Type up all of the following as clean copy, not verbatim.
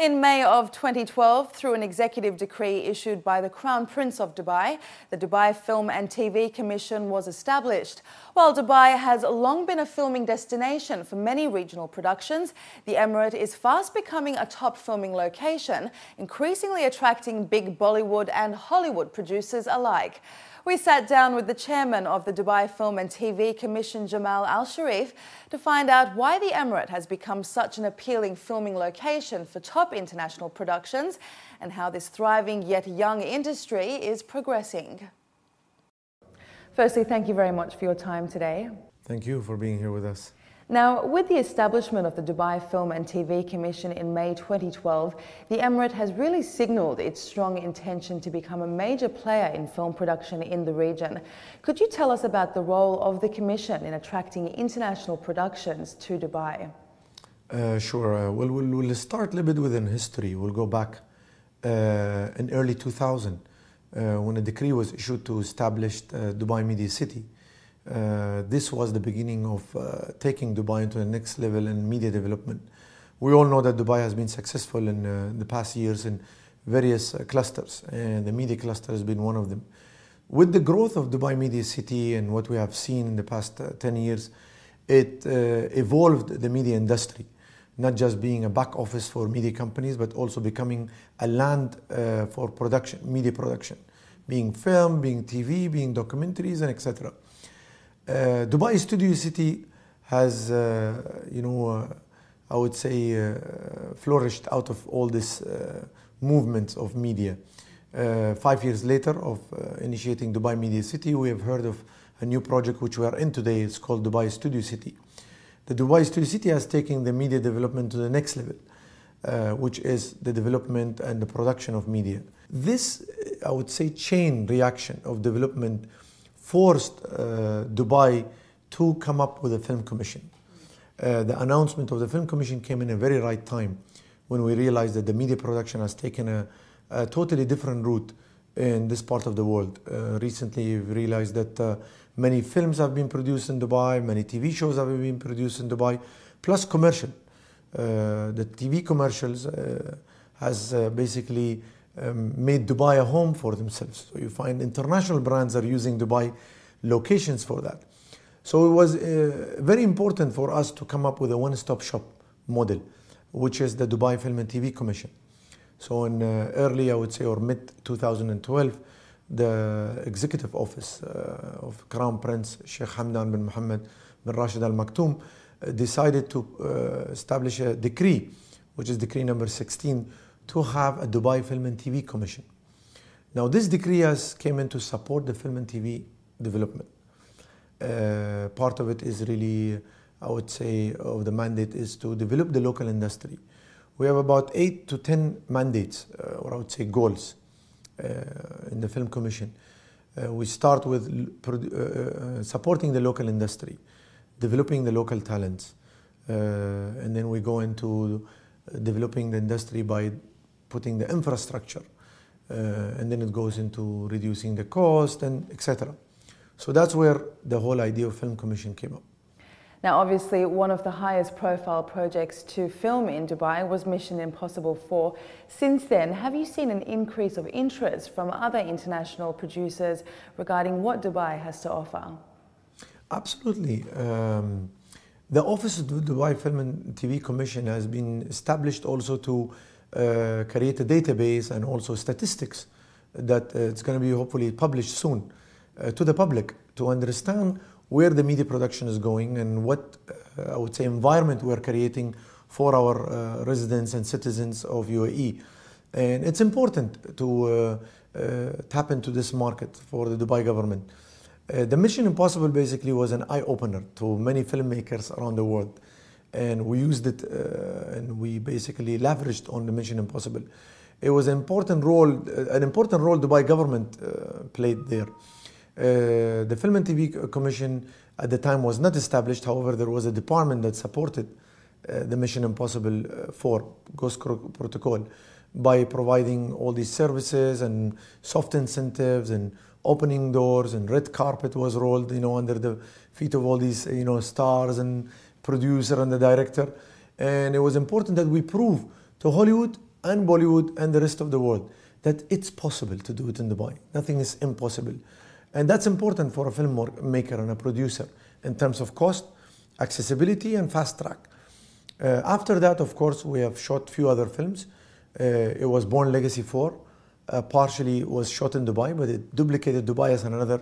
In May of 2012, through an executive decree issued by the Crown Prince of Dubai, the Dubai Film and TV Commission was established. While Dubai has long been a filming destination for many regional productions, the emirate is fast becoming a top filming location, increasingly attracting big Bollywood and Hollywood producers alike. We sat down with the chairman of the Dubai Film and TV Commission, Jamal al Sharif, to find out why the emirate has become such an appealing filming location for top international productions and how this thriving yet young industry is progressing. Firstly, thank you very much for your time today. Thank you for being here with us. Now, with the establishment of the Dubai Film and TV Commission in May 2012, the emirate has really signalled its strong intention to become a major player in film production in the region. Could you tell us about the role of the Commission in attracting international productions to Dubai? Sure. We'll start a little bit within history. We'll go back in early 2000 when a decree was issued to establish Dubai Media City. This was the beginning of taking Dubai into the next level in media development. We all know that Dubai has been successful in the past years in various clusters, and the media cluster has been one of them. With the growth of Dubai Media City and what we have seen in the past 10 years, it evolved the media industry, not just being a back office for media companies, but also becoming a land for production, media production, being film, being TV, being documentaries, and etc. Dubai Studio City has, I would say, flourished out of all this movements of media. 5 years later of initiating Dubai Media City, we have heard of a new project which we are in today. It's called Dubai Studio City. The Dubai Studio City has taken the media development to the next level, which is the development and the production of media. This, I would say, chain reaction of development forced Dubai to come up with a film commission. The announcement of the film commission came in a very right time when we realized that the media production has taken a totally different route in this part of the world. Recently we've realized that many films have been produced in Dubai, many TV shows have been produced in Dubai, plus commercial. The TV commercials has basically made Dubai a home for themselves. So you find international brands are using Dubai locations for that. So it was very important for us to come up with a one-stop shop model, which is the Dubai Film and TV Commission. So in early, I would say, or mid-2012, the executive office of Crown Prince Sheikh Hamdan bin Mohammed bin Rashid Al Maktoum decided to establish a decree, which is decree number 16, to have a Dubai Film and TV Commission. Now this decree came in to support the film and TV development. Part of it is really, I would say, of the mandate is to develop the local industry. We have about 8 to 10 mandates, or I would say goals, in the Film Commission. We start with supporting the local industry, developing the local talents, and then we go into developing the industry by putting the infrastructure, and then it goes into reducing the cost and etc. So that's where the whole idea of Film Commission came up. Now, obviously, one of the highest profile projects to film in Dubai was Mission Impossible 4. Since then, have you seen an increase of interest from other international producers regarding what Dubai has to offer? Absolutely. The Office of the Dubai Film and TV Commission has been established also to create a database and also statistics that it's going to be hopefully published soon to the public to understand where the media production is going and what I would say environment we're creating for our residents and citizens of UAE. And it's important to tap into this market for the Dubai government. The Mission Impossible basically was an eye-opener to many filmmakers around the world. And we used it and we basically leveraged on the Mission Impossible. It was an important role Dubai government played there. The Film and TV Commission at the time was not established. However, there was a department that supported the Mission Impossible 4 Ghost Protocol by providing all these services and soft incentives and opening doors, and red carpet was rolled, under the feet of all these, stars and producer and the director. And it was important that we prove to Hollywood and Bollywood and the rest of the world that it's possible to do it in Dubai. Nothing is impossible. And that's important for a filmmaker and a producer in terms of cost, accessibility, and fast track. After that, of course, we have shot a few other films. It was Born Legacy 4. Partially was shot in Dubai, but it duplicated Dubai as another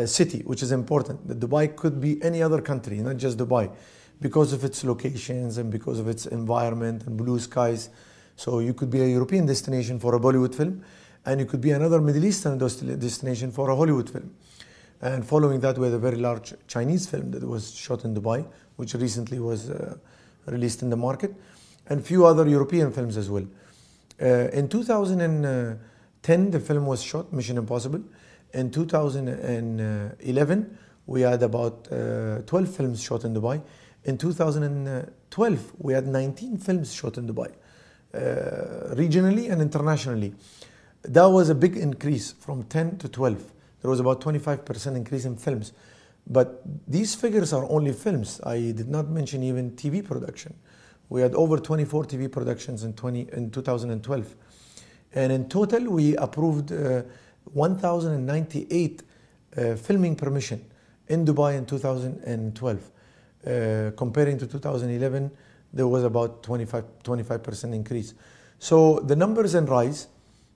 city, which is important. That Dubai could be any other country, not just Dubai, because of its locations and because of its environment and blue skies. So you could be a European destination for a Bollywood film, and you could be another Middle Eastern destination for a Hollywood film. And following that, we had a very large Chinese film that was shot in Dubai, which recently was released in the market, and few other European films as well. In 2010, the film was shot, Mission Impossible. In 2011, we had about 12 films shot in Dubai. In 2012, we had 19 films shot in Dubai, regionally and internationally. That was a big increase from 10 to 12. There was about 25% increase in films. But these figures are only films. I did not mention even TV production. We had over 24 TV productions in 2012. And in total, we approved 1,098 filming permission in Dubai in 2012. Comparing to 2011, there was about 25% increase. So the numbers and rise,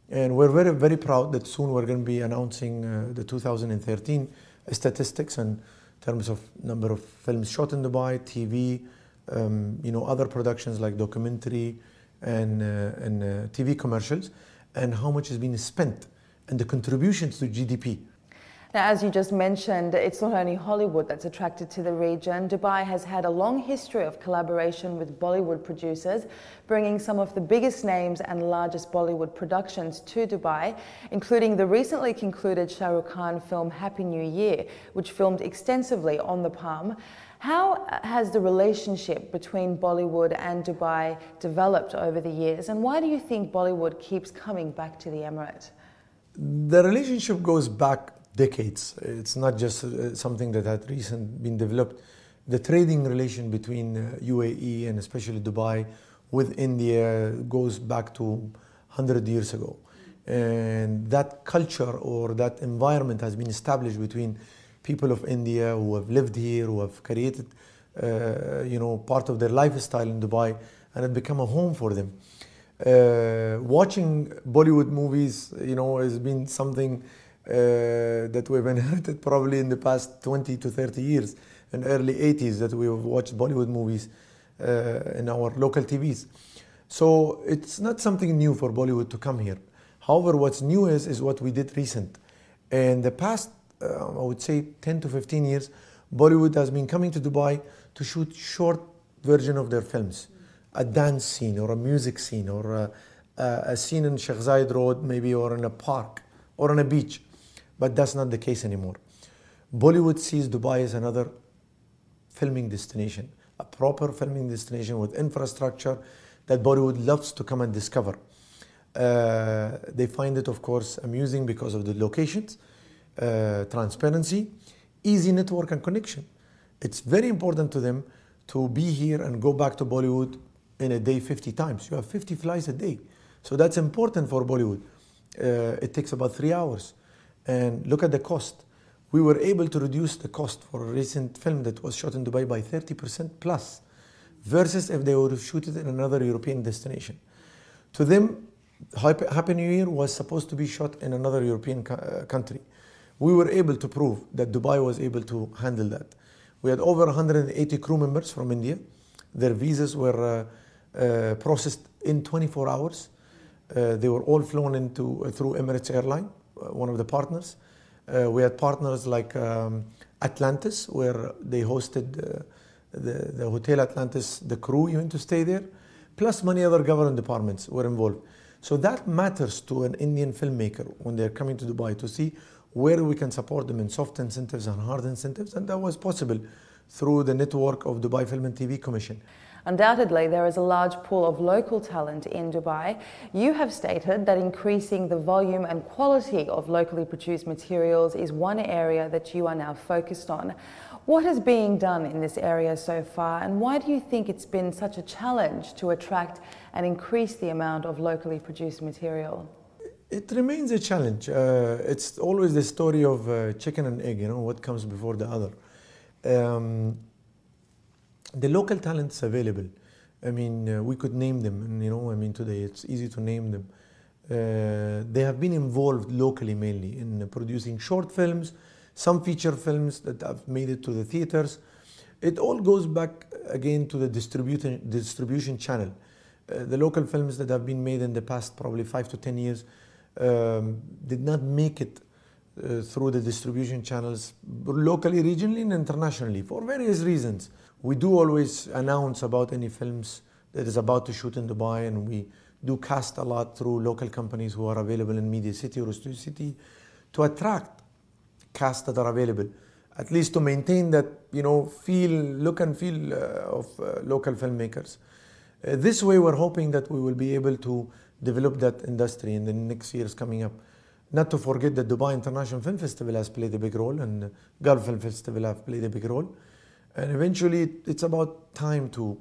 and we're very, very proud that soon we're going to be announcing the 2013 statistics in terms of number of films shot in Dubai, TV, other productions like documentary and TV commercials, and how much has been spent and the contributions to GDP. Now, as you just mentioned, it's not only Hollywood that's attracted to the region. Dubai has had a long history of collaboration with Bollywood producers, bringing some of the biggest names and largest Bollywood productions to Dubai, including the recently concluded Shah Rukh Khan film Happy New Year, which filmed extensively on the Palm. How has the relationship between Bollywood and Dubai developed over the years, and why do you think Bollywood keeps coming back to the Emirate? The relationship goes back decades. It's not just something that had recently been developed. The trading relation between UAE and especially Dubai with India goes back to 100 years ago. And that culture or that environment has been established between people of India who have lived here, who have created part of their lifestyle in Dubai, and it become a home for them. Watching Bollywood movies, has been something that we've inherited probably in the past 20 to 30 years, in early 80s that we've watched Bollywood movies in our local TVs. So it's not something new for Bollywood to come here. However, what's new is what we did recent. In the past, I would say 10 to 15 years, Bollywood has been coming to Dubai to shoot short version of their films. A dance scene or a music scene or a scene in Sheikh Zayed Road maybe, or in a park or on a beach. But that's not the case anymore. Bollywood sees Dubai as another filming destination, a proper filming destination with infrastructure that Bollywood loves to come and discover. They find it, of course, amusing because of the locations, transparency, easy network and connection. It's very important to them to be here and go back to Bollywood in a day 50 times. You have 50 flights a day. So that's important for Bollywood. It takes about 3 hours. And look at the cost. We were able to reduce the cost for a recent film that was shot in Dubai by 30% plus, versus if they would have shot it in another European destination. To them, Happy New Year was supposed to be shot in another European country. We were able to prove that Dubai was able to handle that. We had over 180 crew members from India. Their visas were processed in 24 hours. They were all flown through Emirates Airline, one of the partners. We had partners like Atlantis, where they hosted the Hotel Atlantis, the crew even to stay there, plus many other government departments were involved. So that matters to an Indian filmmaker when they're coming to Dubai, to see where we can support them in soft incentives and hard incentives, and that was possible through the network of Dubai Film and TV Commission. Undoubtedly, there is a large pool of local talent in Dubai. You have stated that increasing the volume and quality of locally produced materials is one area that you are now focused on. What is being done in this area so far, and why do you think it's been such a challenge to attract and increase the amount of locally produced material? It remains a challenge. It's always the story of chicken and egg, what comes before the other. The local talents available, we could name them, and today it's easy to name them. They have been involved locally mainly in producing short films, some feature films that have made it to the theaters. It all goes back again to the distribution channel. The local films that have been made in the past probably 5 to 10 years did not make it through the distribution channels locally, regionally and internationally for various reasons. We do always announce about any films that is about to shoot in Dubai, and we do cast a lot through local companies who are available in Media City or Studio City to attract casts that are available, at least to maintain that look and feel of local filmmakers. This way we're hoping that we will be able to develop that industry in the next years coming up. Not to forget that Dubai International Film Festival has played a big role, and Gulf Film Festival have played a big role. And eventually it's about time to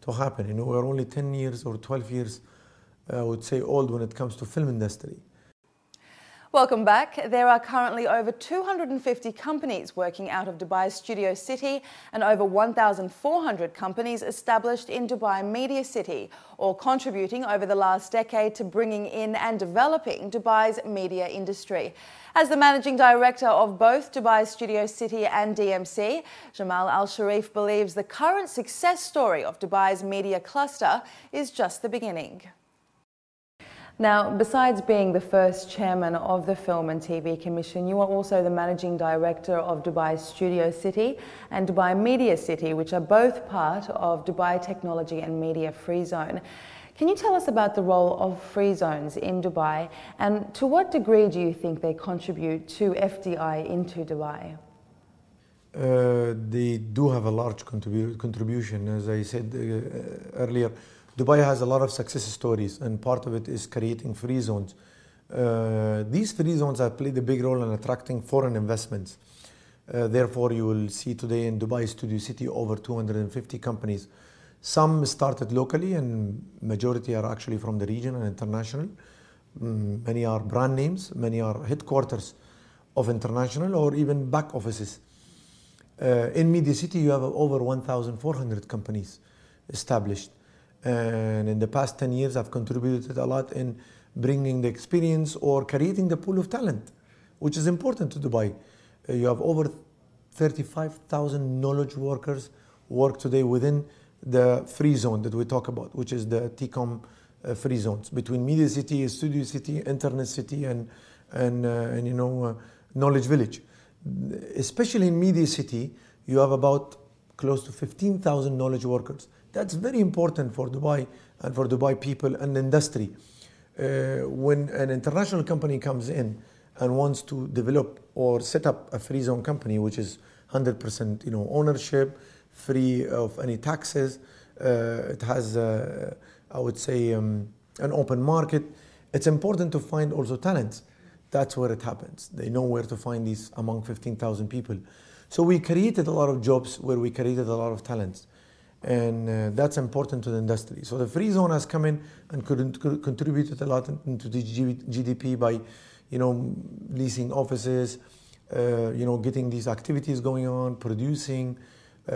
happen. We're only 10 years or 12 years, I would say, old when it comes to film industry. Welcome back. There are currently over 250 companies working out of Dubai's Studio City and over 1,400 companies established in Dubai Media City, all contributing over the last decade to bringing in and developing Dubai's media industry. As the managing director of both Dubai Studio City and DMC, Jamal al Sharif believes the current success story of Dubai's media cluster is just the beginning. Now, besides being the first chairman of the Film and TV Commission, you are also the managing director of Dubai Studio City and Dubai Media City, which are both part of Dubai Technology and Media Free Zone. Can you tell us about the role of free zones in Dubai, and to what degree do you think they contribute to FDI into Dubai? They do have a large contribution. As I said earlier, Dubai has a lot of success stories, and part of it is creating free zones. These free zones have played a big role in attracting foreign investments. Therefore, you will see today in Dubai Studio City over 250 companies. Some started locally, and majority are actually from the region and international. Many are brand names, many are headquarters of international or even back offices. In Media City, you have over 1,400 companies established. And in the past 10 years, I've contributed a lot in bringing the experience or creating the pool of talent, which is important to Dubai. You have over 35,000 knowledge workers work today within the free zone that we talk about, which is the TCOM free zones between Media City, Studio City, Internet City, and Knowledge Village. Especially in Media City, you have about close to 15,000 knowledge workers. That's very important for Dubai and for Dubai people and industry. When an international company comes in and wants to develop or set up a free zone company, which is 100% ownership, free of any taxes, it has, I would say, an open market. It's important to find also talents. That's where it happens. They know where to find these among 15,000 people. So we created a lot of jobs where we created a lot of talents. And that's important to the industry. So the free zone has come in and contributed a lot into the GDP by, leasing offices, getting these activities going on, producing,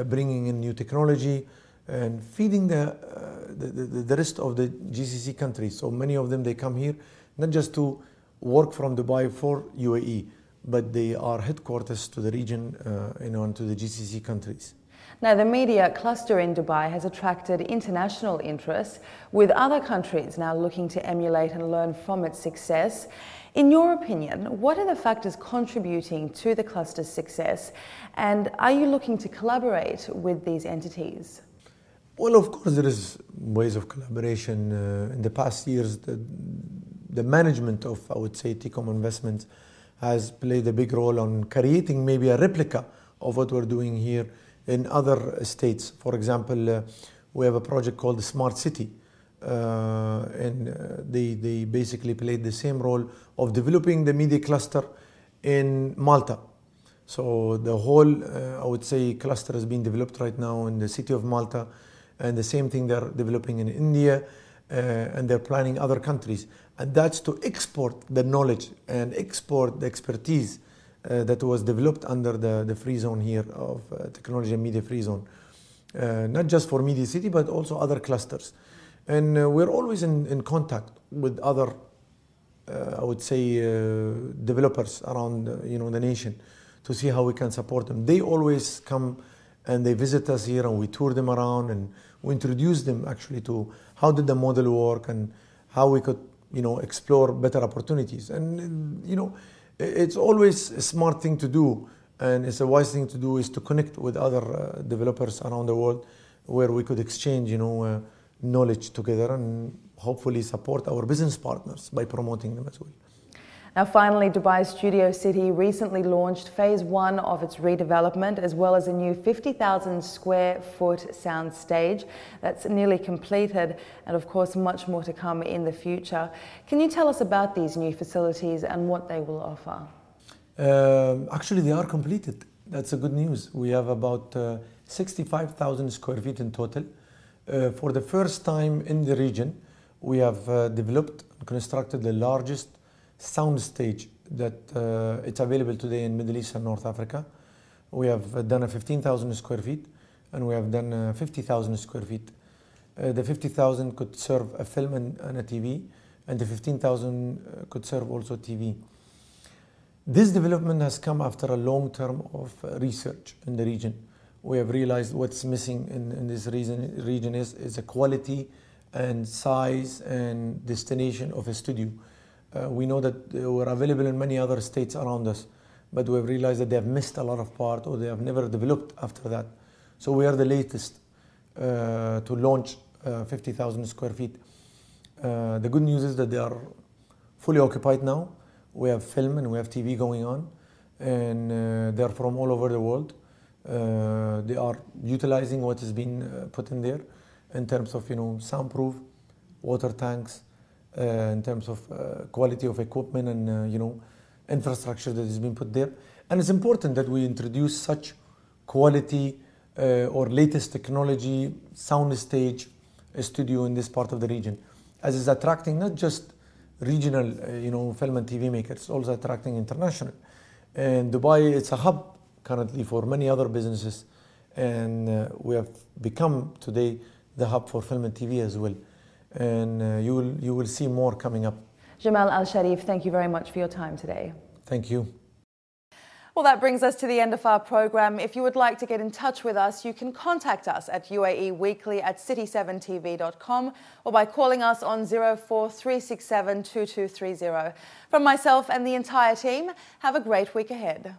bringing in new technology, and feeding the rest of the GCC countries. So many of them, they come here not just to work from Dubai for UAE, but they are headquarters to the region, and to the GCC countries. Now, the media cluster in Dubai has attracted international interest, with other countries now looking to emulate and learn from its success. In your opinion, what are the factors contributing to the cluster's success, and are you looking to collaborate with these entities? Well, of course, there is ways of collaboration. In the past years, the management of, I would say, TCOM Investments has played a big role on creating maybe a replica of what we're doing here in other states. For example, we have a project called the Smart City, and they basically played the same role of developing the media cluster in Malta. So the whole, I would say, cluster is being developed right now in the city of Malta, and the same thing they're developing in India, and they're planning other countries. And that's to export the knowledge and export the expertise that was developed under the free zone here of technology and media free zone. Not just for Media City, but also other clusters. And we're always in contact with other, I would say, developers around the nation to see how we can support them. They always come and they visit us here, and we tour them around, and we introduce them actually to how did the model work and how we could explore better opportunities. And it's always a smart thing to do, and it's a wise thing to do, is to connect with other developers around the world where we could exchange knowledge together and hopefully support our business partners by promoting them as well. Now finally, Dubai Studio City recently launched phase 1 of its redevelopment, as well as a new 50,000 square foot sound stage that's nearly completed, and of course much more to come in the future. Can you tell us about these new facilities and what they will offer? Actually, they are completed. That's a good news. We have about 65,000 square feet in total. For the first time in the region, we have developed and constructed the largest sound stage that it's available today in Middle East and North Africa. We have done a 15,000 square feet, and we have done 50,000 square feet. The 50,000 could serve a film and a TV, and the 15,000 could serve also TV. This development has come after a long term of research in the region. We have realized what's missing in this region is a quality and size and destination of a studio. We know that they were available in many other states around us, but we have realized that they have missed a lot of part, or they have never developed after that. So we are the latest to launch 50,000 square feet. The good news is that they are fully occupied now. We have film and we have TV going on, and they are from all over the world. They are utilizing what has been put in there in terms of soundproof, water tanks, in terms of quality of equipment and infrastructure that has been put there. And it's important that we introduce such quality or latest technology sound stage studio in this part of the region, as is attracting not just regional film and TV makers, it's also attracting international. And Dubai, it's a hub currently for many other businesses, and we have become today the hub for film and TV as well. And you will see more coming up. Jamal al Sharif, thank you very much for your time today. Thank you. Well, that brings us to the end of our program. If you would like to get in touch with us, you can contact us at UAE Weekly at city7tv.com or by calling us on 04367 2230. From myself and the entire team, have a great week ahead.